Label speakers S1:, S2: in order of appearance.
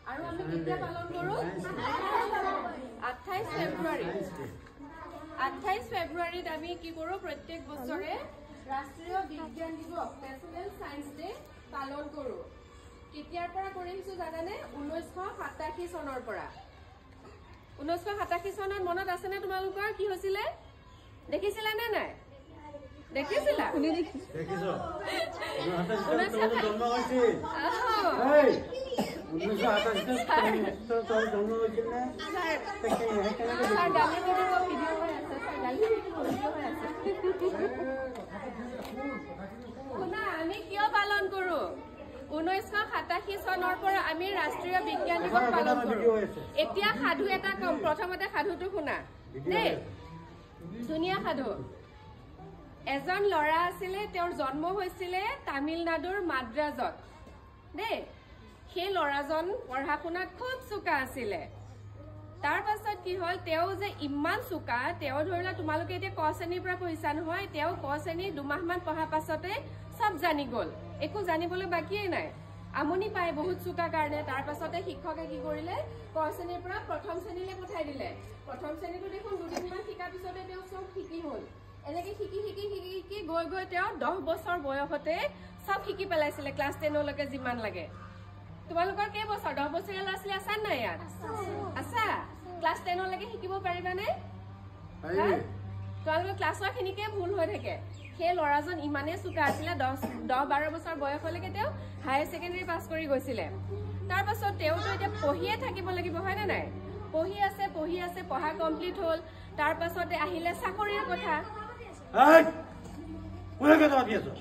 S1: আৰু আমি কেতিয়া পালন কৰো 28 ফেব্ৰুৱাৰী 28 ফেব্ৰুৱাৰীত আমি কি কৰো প্ৰত্যেক বছৰে ৰাষ্ট্ৰীয় বিজ্ঞান দিৱস নেশ্যনেল সায়েন্স ডে পালন কৰো কেতিয়াৰ পৰা কৰিছো জানানে 1987 চনৰ পৰা 1987 চনত মনত আছে নে তোমালোকৰ কি হৈছিল দেখিছিলা নে নাই দেখিছিলা কোনে দেখিছো 1987 জন্ম হৈছিল এই 1987 তোৰ জন্ম হৈছিল নে স্যাৰ গালি ভিডিও হৈ আছে স্যাৰ গালি ভিডিও হৈ আছে কোনা আমি কিয় পালন কৰো 1987 চনৰ পৰা আমি ৰাষ্ট্ৰীয় বিজ্ঞান দিৱস পালন কৰো এতিয়া সাধু এটা কম প্ৰথমতে সাধুটো শুনা দেই ধুনীয়া সাধু এজন লৰা আছিলে তেওঁৰ জন্ম হৈছিল তামিলনাডুৰ মাদ্ৰাজত দেই সেই লৰাজন পঢ়া শুনাত খুব চোকা আছিলে তাৰ পাছত কি হল তেওঁ যে ইমান চোকা তেওঁ ধৰিলা তোমালোকে এতিয়া ক শ্ৰেণীৰ পৰা পঢ়িছা নহয় তেওঁ ক শ্ৰেণী দুমাহমান পঢ়া পাছতে সব জানি গল একো জানিবলৈ বাকিয়ে নাই আমনি পায় বহুত চোকা কাৰণে তাৰ পাছতে শিক্ষকে কি কৰিলে ক শ্ৰেণীৰ পৰা প্ৰথম শ্ৰেণীলৈ পঠাই দিলে প্ৰথম শ্ৰেণীটো দেখোন দুদিনমান শিকাৰ পিছতে তেওঁ সব শিকি হল এনেকে শিকি গৈ গৈ তেওঁ 10 বছৰ বয়সতে সব শিকি পেলাইছিলে ক্লাছ 10 লৈকে যিমান লাগে তোমালোকৰ কেই বছৰ 10 বছৰীয়া ল'ৰা ছোৱালী আছা নাই ইয়াত আছা ক্লাছ 10 লৈকে শিকিব পাৰিবানে তোমালোকৰ ক্লাছৰ খিনিকে ভুল হৈ থাকে সেই ল'ৰাজন ইমানে চোকা আছিলে 10-12 বছৰ বয়সলৈকে তেওঁ হাই সেকেন্ডাৰী পাছ কৰি গৈছিলে তাৰ পাছত তেওঁটো এতিয়া পঢ়িয়ে থাকিব লাগিব হয় না নাই পঢ়ি আছে পঢ়া কমপ্লিট হল তাৰ পাছতে আহিলে চাকৰিৰ কথা এই কোনে কথা পাতি আছো